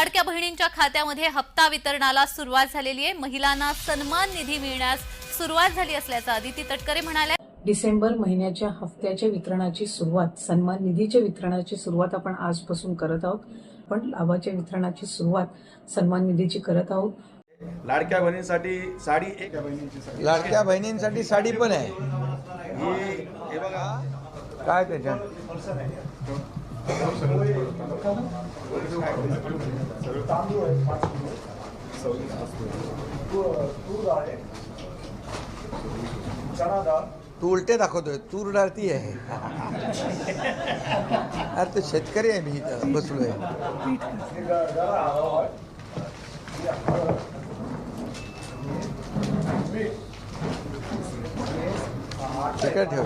लाडक्या बहिणींच्या खात्यामध्ये हप्ता वितरणाला सुरुवात झालेली आहे। महिलांना सन्मान निधी मिळण्यास सुरुवात झाली असल्याचं अदिती तटकरे म्हणाल्या। डिसेंबर महिन्याच्या हप्त्याच्या वितरणाची सुरुवात, सन्मान निधीच्या वितरणाची सुरुवात आपण आजपासून करत आहोत। पण लाभाच्या वितरणाची सुरुवात सन्मान निधीची करत आहोत। लाडक्या बहिणींसाठी साडी एक लाडक्या बहिणींसाठी साडी पण आहे। हे बघा काय त्याच्यात तू उलटे दाखवतोय, तूर डाळ ती आहे। अरे तो शेतकरी आहे, मी इथं बसलोय। सगळं ठेव।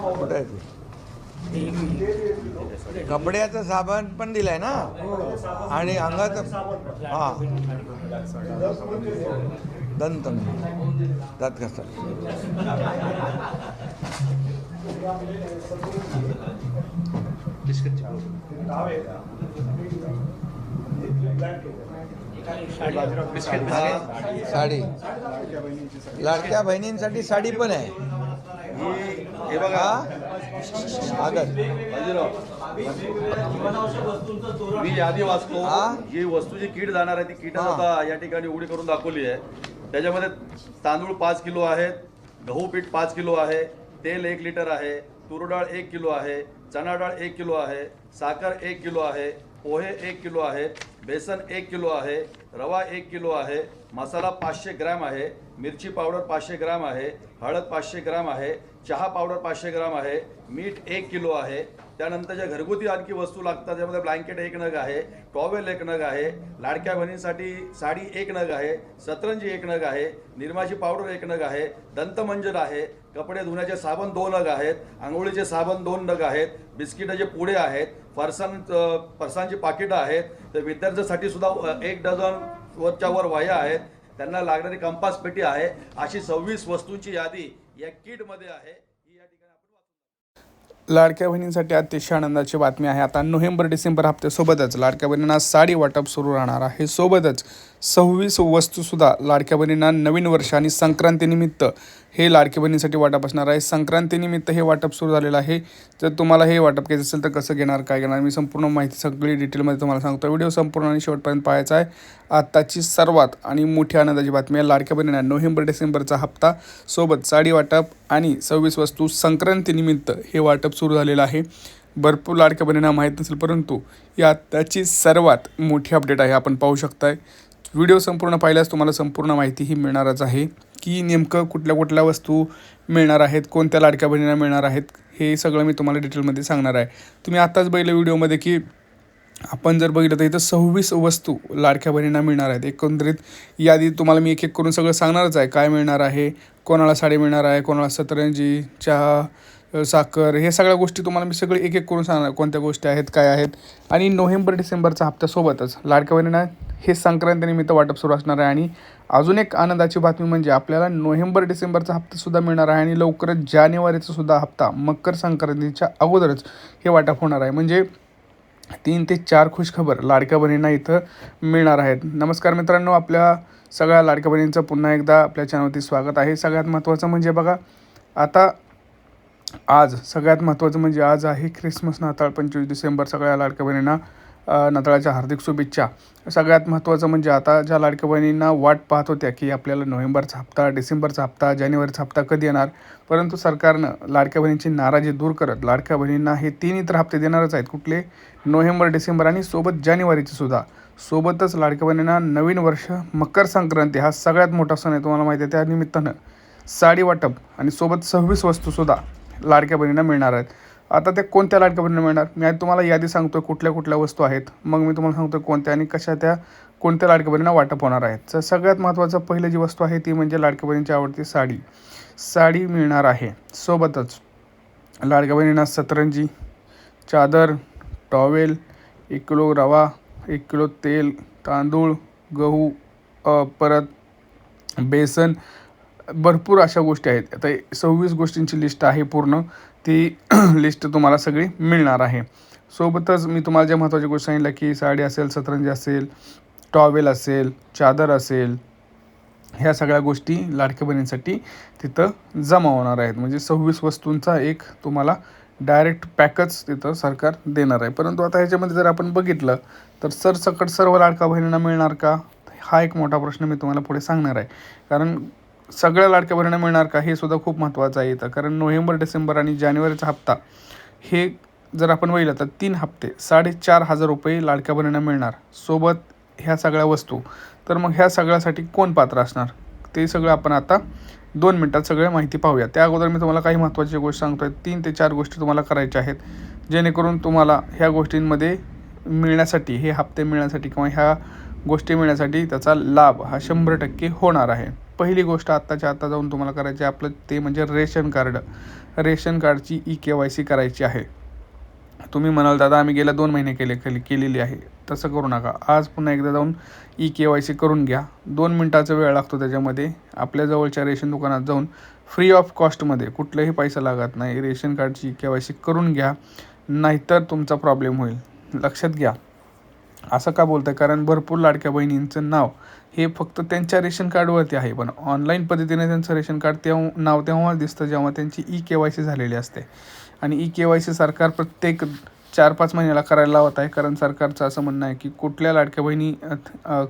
कुठं आहे ते? कपड्याचं साबण पण दिलाय ना, आणि अंगाचं हा दंत दात घासतात। साडी लाडक्या बहिणींसाठी साडी पण आहे। हे बघा आगत मी यादी वाचतो। हा? ही वस्तू जी किट जाणार आहे ती किट आता या ठिकाणी उघडी करून दाखवली आहे। त्याच्यामध्ये तांदूळ 5 किलो आहेत, गहू पीठ 5 किलो आहे, तेल 1 लिटर आहे, तूर डाळ 1 किलो आहे, चणा डाळ 1 किलो आहे, साखर 1 किलो आहे, पोहे 1 किलो आहे, बेसन 1 किलो आहे, रवा 1 किलो आहे, मसाला 500 ग्रॅम आहे, मिरची पावडर 500 ग्रॅम आहे, हळद 500 ग्रॅम आहे, चहा पावडर 500 ग्रॅम आहे, मीठ 1 किलो आहे। त्यानंतर ज्या घरगुती आणखी वस्तू लागतात त्यामध्ये ब्लँकेट 1 नग आहे, टॉवेल 1 नग आहे, लाडक्या बहिणींसाठी साडी 1 नग आहे, सतरंजी 1 नग आहे, निरमाची पावडर 1 नग आहे, दंतमंजन आहे, कपडे धुण्याचे साबण 2 नग आहेत, आंघोळीचे साबण 2 नग आहेत, बिस्किटाचे पुडे आहेत, फरसांची पाकिटं आहेत। तर विद्यार्थ्यांसाठी सुद्धा 1 डझन वरच्या वर वह्या आहेत, त्यांना लागणारी कंपास पेटी आहे। अशी 26 वस्तूंची यादी या किटमध्ये आहे। ही या ठिकाणी आपण लाडक्या बहिणींसाठी अतिशय आनंदाची बातमी आहे। आता नोव्हेंबर डिसेंबर हप्त्यासोबतच लाडक्या बहिणींना साडी वाटप सुरू राहणार आहे। सोबतच 26 वस्तूसुद्धा लाडक्या बहिणींना नवीन वर्ष आणि संक्रांतीनिमित्त हे लाडक्या बहिणींसाठी वाटप असणार आहे। संक्रांतीनिमित्त हे वाटप सुरू झालेलं आहे। जर तुम्हाला हे वाटप घ्यायचं असेल तर कसं घेणार, काय घेणार, मी संपूर्ण माहिती सगळी डिटेलमध्ये तुम्हाला सांगतो। व्हिडिओ संपूर्ण आणि शेवटपर्यंत पाहायचा आहे। आताची सर्वात आणि मोठी आनंदाची बातमी आहे, लाडक्या बहिणींना नोव्हेंबर डिसेंबरचा हप्ता सोबत साडी वाटप आणि 26 वस्तू संक्रांतीनिमित्त हे वाटप सुरू झालेलं आहे। भरपूर लाडक्या बहिणींना माहीत नसेल, परंतु या आत्ताची सर्वात मोठी अपडेट आहे, आपण पाहू शकताय। व्हिडिओ संपूर्ण पाहिल्यास तुम्हाला संपूर्ण माहिती ही मिळणारच आहे की नेमकं कुठल्या कुठल्या वस्तू मिळणार आहेत, कोणत्या लाडक्या बहिणींना मिळणार आहेत, हे सगळं मी तुम्हाला डिटेलमध्ये सांगणार आहे। तुम्ही आत्ताच बघितलं व्हिडिओमध्ये की आपण जर बघितलं तर इथं 26 वस्तू लाडक्या बहिणींना मिळणार आहेत। एकंदरीत यादी तुम्हाला मी एक एक करून सगळं सांगणारच आहे, काय मिळणार आहे, कोणाला साडी मिळणार आहे, कोणाला सतरंजी, चहा, साखर, हे सगळ्या गोष्टी तुम्हाला मी सगळे एक एक करून सांगणार, कोणत्या गोष्टी आहेत, काय आहेत। आणि नोव्हेंबर डिसेंबरचा हप्त्यासोबतच लाडक्या बहिणींना हे संक्रांतीनिमित्त वाटप सुरू असणार आहे। आणि अजून एक आनंदाची बातमी म्हणजे आपल्याला नोव्हेंबर डिसेंबरचा हप्तासुद्धा मिळणार आहे आणि लवकरच जानेवारीचा सुद्धा हप्ता मकर संक्रांतीच्या अगोदरच हे वाटप होणार आहे। म्हणजे 3 ते 4 खुशखबर लाडक्या बहिणींना इथं मिळणार आहेत। नमस्कार मित्रांनो, आपल्या सगळ्या लाडक्या बहिणींचं पुन्हा एकदा आपल्या चॅनलवरती स्वागत आहे। सगळ्यात महत्त्वाचं म्हणजे बघा, आता आज सगळ्यात महत्त्वाचं म्हणजे आज आहे ख्रिसमस, नाताळ 25 डिसेंबर। सगळ्या लाडक्या बहिणींना नाताळाच्या हार्दिक शुभेच्छा। सगळ्यात महत्त्वाचं म्हणजे आता ज्या लाडक्या बहिणींना वाट पाहत होत्या की आपल्याला नोव्हेंबरचा हप्ता, डिसेंबरचा हप्ता, जानेवारीचा हप्ता कधी येणार, परंतु सरकारनं लाडक्या बहिणींची नाराजी दूर करत लाडक्या बहिणींना हे 3 इतर हप्ते देणारच आहेत। कुठले? नोव्हेंबर, डिसेंबर आणि सोबत जानेवारीचे सुद्धा। सोबतच लाडक्या बहिणींना नवीन वर्ष, मकर संक्रांती हा सगळ्यात मोठा सण आहे, तुम्हाला माहिती आहे। त्यानिमित्तानं साडी वाटप आणि सोबत 26 वस्तूसुद्धा लाडक्या बहिणींना मिळणार आहेत। आता ते कोणत्या लाडक्या बहिणींना मिळणार, मी आज तुम्हाला यादी सांगतो कुठल्या कुठल्या वस्तू आहेत, मग मी तुम्हाला सांगतो कोणत्या आणि कशा त्या कोणत्या लाडक्या बहिणींना वाटप होणार आहेत। तर सगळ्यात महत्त्वाचं पहिली जी वस्तू आहे ती म्हणजे लाडक्या बहिणींची आवडती साडी। साडी मिळणार आहे। सोबतच लाडक्या बहिणींना सतरंजी, चादर, टॉवेल, 1 किलो रवा, 1 किलो तेल, तांदूळ, गहू, परत बेसन, भरपूर अशा गोष्टी आहेत. आता 26 गोष्टींची लिस्ट आहे पूर्ण. ती लिस्ट तुम्हाला सगळी मिळणार आहे. सोबतच मी तुम्हाला ज्या महत्त्वाच्या गोष्टी सांगितल्या की साडी असेल, सतरंजी असेल, टॉवेल असेल, चादर असेल, ह्या सगळ्या गोष्टी लाडक्या बहिणींसाठी तिथं जमा होणार आहेत. म्हणजे 26 वस्तूंचा एक तुम्हाला डायरेक्ट पॅकच तिथं सरकार देणार आहे. परंतु आता ह्याच्यामध्ये जर आपण बघितलं तर सरसकट सर्व लाडक्या बहिणींना मिळणार का? हा एक मोठा प्रश्न मी तुम्हाला पुढे सांगणार आहे. कारण सगळ्या लाडक्या बहिणींना मिळणार का हे सुद्धा खूप महत्त्वाचं आहे इथं. कारण नोव्हेंबर, डिसेंबर आणि जानेवारीचा हप्ता हे जर आपण बघितलं तर 3 हप्ते 4,500 रुपये लाडक्या बहिणींना मिळणार, सोबत ह्या सगळ्या वस्तू. तर मग ह्या सगळ्यासाठी कोण पात्र असणार ते सगळं आपण आता 2 मिनटात सगळं माहिती पाहूया. त्या अगोदर मी तुम्हाला काही महत्त्वाची गोष्ट सांगतो आहे. 3 ते 4 गोष्टी तुम्हाला करायच्या आहेत, जेणेकरून तुम्हाला ह्या गोष्टींमध्ये मिळण्यासाठी, हे हप्ते मिळण्यासाठी किंवा ह्या गोष्टी मिळण्यासाठी त्याचा लाभ हा 100% होणार आहे. पहिली गोष्ट आत्ताच्या आत्ता जाऊन तुम्हाला करायची आहे आपलं, ते म्हणजे रेशन कार्ड. रेशन कार्डची EKYC करायची आहे. तुम्ही म्हणाल दादा आम्ही गेल्या 2 महिने केलेली आहे. तसं करू नका. आज पुन्हा एकदा जाऊन EKYC करून घ्या. 2 मिनटाचा वेळ लागतो त्याच्यामध्ये. आपल्या जवळच्या रेशन दुकानात जाऊन फ्री ऑफ कॉस्टमध्ये, कुठलाही पैसा लागत नाही, रेशन कार्डची EKYC करून घ्या. नाहीतर तुमचा प्रॉब्लेम होईल. लक्षात घ्या. असं का बोलतं आहे? कारण भरपूर लाडक्या बहिणींचं नाव हे फक्त त्यांच्या रेशन कार्डवरती आहे, पण ऑनलाईन पद्धतीने त्यांचं रेशन कार्ड नाव तेव्हा दिसतं जेव्हा त्यांची EKYC झालेली असते. आणि EKYC सरकार प्रत्येक 4-5 महिन्याला करायला लावत आहे. कारण सरकारचं असं म्हणणं आहे की कुठल्या लाडक्या बहिणी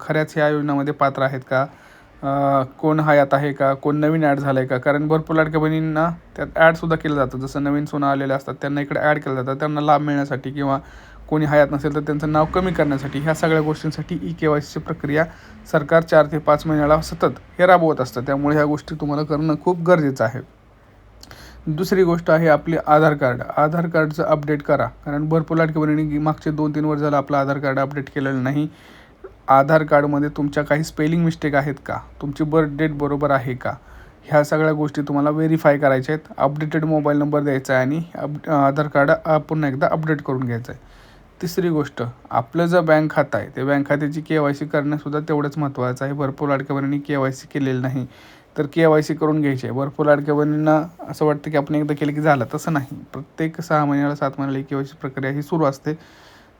खऱ्याच ह्या योजनामध्ये पात्र आहेत का, कोण हयात आहे का, कोण नवीन ॲड झालं आहे का. कारण भरपूर लाडक्या बहिणींना त्यात ॲडसुद्धा केलं जातं. जसं नवीन सोनं आलेले असतात त्यांना इकडे ॲड केलं जातं, त्यांना लाभ मिळण्यासाठी किंवा कोणी हयात नसेल तर त्यांचं नाव कमी करण्यासाठी. ह्या सगळ्या गोष्टींसाठी EKYCची प्रक्रिया सरकार 4 ते 5 महिन्याला सतत हे राबवत असतं. त्यामुळे ह्या गोष्टी तुम्हाला करणं खूप गरजेचं आहे. दुसरी गोष्ट आहे आपले आधार कार्ड. आधार कार्डचं अपडेट करा. कारण भरपूर लाडक्या बहिणींनी मागचे 2-3 वर्ष झालं आपलं आधार कार्ड अपडेट केलेलं नाही. आधार कार्डमध्ये तुमच्या काही स्पेलिंग मिस्टेक आहेत का, तुमची बर्थ डेट बरोबर आहे का, ह्या सगळ्या गोष्टी तुम्हाला व्हेरीफाय करायच्या आहेत. अपडेटेड मोबाईल नंबर द्यायचा आहे आणि आधार कार्ड पुन्हा एकदा अपडेट करून घ्यायचं आहे. तिसरी गोष्ट, आपलं जर बँक खातं आहे ते बँक खात्याची KYC करणंसुद्धा तेवढंच महत्त्वाचं आहे. भरपूर लाडक्या बहिणींनी KYC केलेलं नाही, तर KYC करून घ्यायची आहे. भरपूर लाडक्या बहिणींना असं वाटतं की आपण एकदा केलं की झालं. तसं नाही. प्रत्येक 6 महिन्याला 7 महिन्याला KYC प्रक्रिया ही सुरू असते.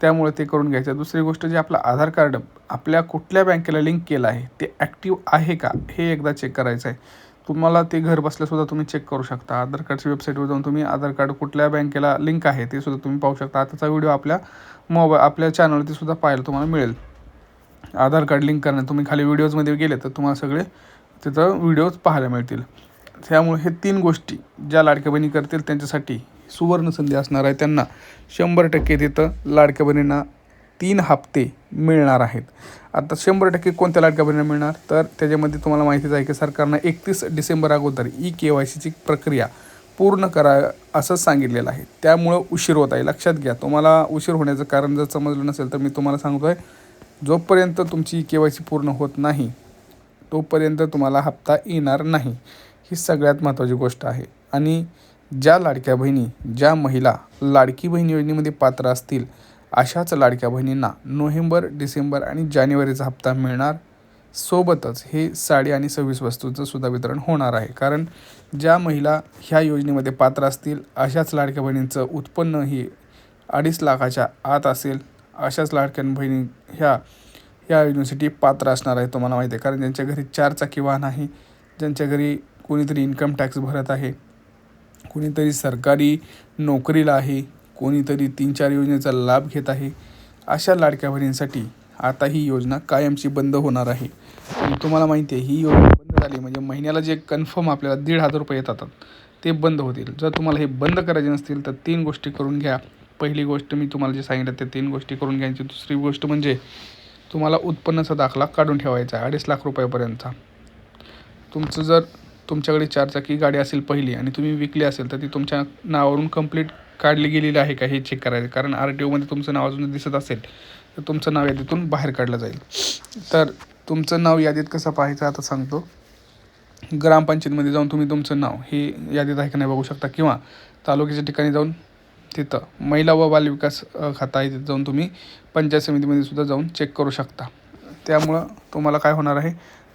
त्यामुळे ते करून घ्यायचं. दुसरी गोष्ट, जे आपलं आधार कार्ड आपल्या कुठल्या बँकेला लिंक केलं आहे ते ॲक्टिव्ह आहे का हे एकदा चेक करायचं आहे. तुम्हाला ते घर बसल्यासुद्धा तुम्ही चेक करू शकता. आधार कार्डच्या वेबसाईटवर जाऊन तुम्ही आधार कार्ड कुठल्या बँकेला लिंक आहे ते सुद्धा तुम्ही पाहू शकता. आताचा व्हिडिओ आपल्या चॅनलवरती सुद्धा पाहायला तुम्हाला मिळेल. आधार कार्ड लिंक करणं, तुम्ही खाली व्हिडिओजमध्ये गेले तर तुम्हाला सगळे तिथं व्हिडिओज पाहायला मिळतील. त्यामुळे हे 3 गोष्टी ज्या लाडक्या बहिणी करतील त्यांच्यासाठी सुवर्ण संधी असणार आहे. त्यांना 100% तिथं लाडक्या बहिणींना 3 हप्ते मिळणार आहेत. आता 100% कोणत्या लाडक्या बहिणींना मिळणार, तर त्याच्यामध्ये तुम्हाला माहितीच आहे की सरकारनं 31 डिसेंबर अगोदर EKYCची प्रक्रिया पूर्ण करा असं सांगितलेलं आहे. त्यामुळं उशीर होत आहे. लक्षात घ्या. तुम्हाला उशीर होण्याचं कारण जर समजलं नसेल तर मी तुम्हाला सांगतो आहे, जोपर्यंत तुमची EKYC पूर्ण होत नाही तोपर्यंत तुम्हाला हप्ता येणार नाही. ही सगळ्यात महत्त्वाची गोष्ट आहे. आणि ज्या लाडक्या बहिणी, ज्या महिला लाडकी बहीण योजनेमध्ये पात्र असतील अशाच लाडक्या बहिणींना नोव्हेंबर, डिसेंबर आणि जानेवारीचा हप्ता मिळणार. सोबतच हे साडी आणि 26 वस्तूंचं सुद्धा वितरण होणार आहे. कारण ज्या महिला ह्या योजनेमध्ये पात्र असतील अशाच लाडक्या बहिणींचं उत्पन्न ही 2.5 लाखाच्या आत असेल, अशाच लाडक्या बहिणी ह्या योजनेसाठी पात्र असणार आहे. तुम्हाला माहिती आहे. कारण ज्यांच्या घरी 4 चाकी वाहन आहे, ज्यांच्या घरी कोणीतरी इन्कम टॅक्स भरत आहे, कोणीतरी सरकारी नोकरीला आहे, कोणीतरी 3-4 योजनेचा लाभ घेत आहे, अशा लाडक्या बहिणींसाठी आता ही योजना कायमची बंद होणार आहे. आणि तुम्हाला माहिती आहे ही योजना बंद झाली म्हणजे महिन्याला जे कन्फर्म आपल्याला 1,500 रुपये येतात ते बंद होतील. जर तुम्हाला हे बंद करायचे नसतील तर 3 गोष्टी करून घ्या. पहिली गोष्ट मी तुम्हाला जे सांगितलं ते 3 गोष्टी करून घ्यायची. दुसरी गोष्ट म्हणजे तुम्हाला उत्पन्नाचा दाखला काढून ठेवायचा आहे 2.5 लाख रुपयापर्यंतचा. तुमचं जर तुमच्याकडे 4 चाकी गाडी असेल पहिली आणि तुम्ही विकली असेल तर ती तुमच्या नावावरून कंप्लीट काढली गेलेली आहे का हे चेक करायचं. कारण RTOमध्ये तुमचं नाव अजून दिसत असेल तर तुमचं नाव यादीतून बाहेर काढलं जाईल. तर तुमचं नाव यादीत कसं पाहायचं आता सांगतो. ग्रामपंचायतीमध्ये जाऊन तुम्ही तुमचं नाव हे यादीत आहे का नाही बघू शकता, किंवा तालुक्याच्या ठिकाणी जाऊन तिथं महिला व बालविकास खाता आहे तिथं जाऊन तुम्ही पंचायत समितीमध्ये सुद्धा जाऊन चेक करू शकता. त्यामुळं तुम्हाला काय होणार आहे,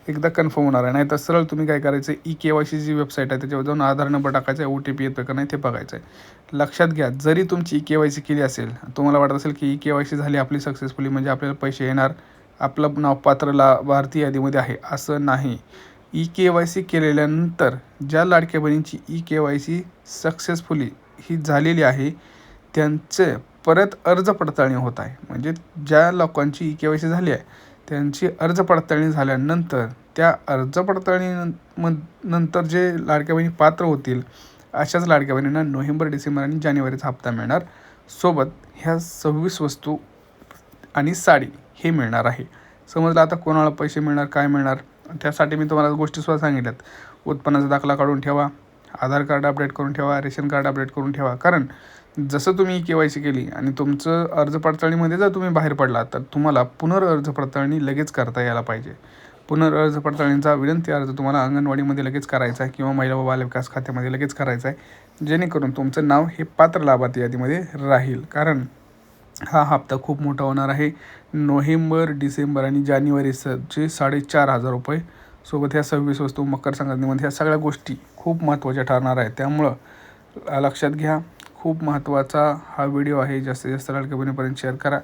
एकदा कन्फर्म होणार आहे. नाही तर सरळ तुम्ही काय करायचं, EKYC जी वेबसाईट आहे त्याच्यावर जाऊन आधार नंबर टाकायचा आहे, OTP येतो का नाही ते बघायचं आहे. लक्षात घ्या, जरी तुमची EKYC केली असेल, तुम्हाला वाटत असेल की EKYC झाली आपली सक्सेसफुली म्हणजे आपल्याला पैसे येणार, आपलं नाव पात्र लाभार्थी यादीमध्ये आहे, असं नाही. EKYC केलेल्यानंतर ज्या लाडक्या बहिणींची EKYC सक्सेसफुली ही झालेली आहे त्यांचे परत अर्ज पडताळणी होत आहे. म्हणजे ज्या लोकांची EKYC झाली आहे त्यांची अर्ज पडताळणी झाल्यानंतर त्या अर्ज पडताळणी नंतर जे लाडक्या बहिणी पात्र होतील अशाच लाडक्या बहिणींना नोव्हेंबर, डिसेंबर आणि जानेवारीचा हप्ता मिळणार. सोबत ह्या 26 वस्तू आणि साडी हे मिळणार आहे. समजलं आता कोणाला पैसे मिळणार, काय मिळणार. त्यासाठी मी तुम्हाला गोष्टीसुद्धा सांगितल्यात. उत्पन्नाचा दाखला काढून ठेवा, आधार कार्ड अपडेट करून ठेवा, रेशन कार्ड अपडेट करून ठेवा. कारण जसं तुम्ही EKYC केली आणि तुमचं अर्ज पडताळणीमध्ये जर तुम्ही बाहेर पडला तर तुम्हाला पुनर्अर्ज पडताळणी लगेच करता यायला पाहिजे. पुनर्अर्ज पडताळणीचा विनंती अर्ज तुम्हाला अंगणवाडीमध्ये लगेच करायचा आहे किंवा महिला व बालविकास खात्यामध्ये लगेच करायचा आहे, जेणेकरून तुमचं नाव हे पात्र लाभार्थी यादीमध्ये राहील. कारण हा हप्ता खूप मोठा होणार आहे. नोव्हेंबर, डिसेंबर आणि जानेवारीचे 4,500 रुपये सोबत ह्या 26 वस्तू मकर संक्रांतीमध्ये ह्या सगळ्या गोष्टी खूप महत्त्वाच्या ठरणार आहेत. त्यामुळं लक्षात घ्या, खूप महत्त्वाचा हा व्हिडिओ आहे. जास्तीत जास्त लाडक्या बहिणीपर्यंत शेअर करा.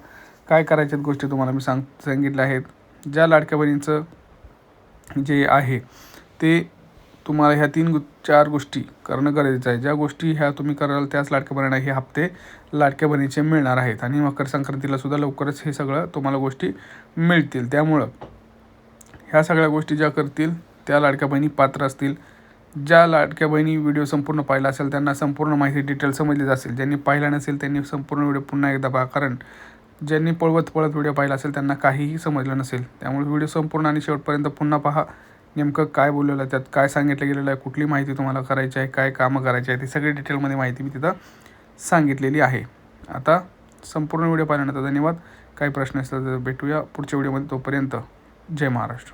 काय करायच्यात गोष्टी तुम्हाला मी सांगितल्या आहेत. ज्या लाडक्या बहिणींचं जे आहे ते तुम्हाला ह्या 3-4 गोष्टी करणं गरजेचं आहे. ज्या गोष्टी ह्या तुम्ही कराल त्याच लाडक्या बहिणींना हे हप्ते लाडक्या बहिणीचे मिळणार आहेत आणि मकर संक्रांतीला सुद्धा लवकरच हे सगळं तुम्हाला गोष्टी मिळतील. त्यामुळं ह्या सगळ्या गोष्टी ज्या करतील त्या लाडक्या बहिणी पात्र असतील. ज्या लाडक्या बहिणी व्हिडिओ संपूर्ण पाहिला असेल त्यांना संपूर्ण माहिती डिटेल समजली असेल. ज्यांनी पाहिला नसेल त्यांनी संपूर्ण व्हिडिओ पुन्हा एकदा पहा. कारण ज्यांनी पळत व्हिडिओ पाहिला असेल त्यांना काहीही समजलं नसेल. त्यामुळे व्हिडिओ संपूर्ण आणि शेवटपर्यंत पुन्हा पहा. नेमकं काय बोललेलं आहे, त्यात काय सांगितलं गेलेलं आहे, कुठली माहिती तुम्हाला करायची आहे, काय कामं करायची आहे, ती सगळी डिटेलमध्ये माहिती मी तिथं सांगितलेली आहे. आता संपूर्ण व्हिडिओ पाहिल्यानंतर धन्यवाद. काही प्रश्न असतील तर भेटूया पुढच्या व्हिडिओमध्ये. तोपर्यंत जय महाराष्ट्र.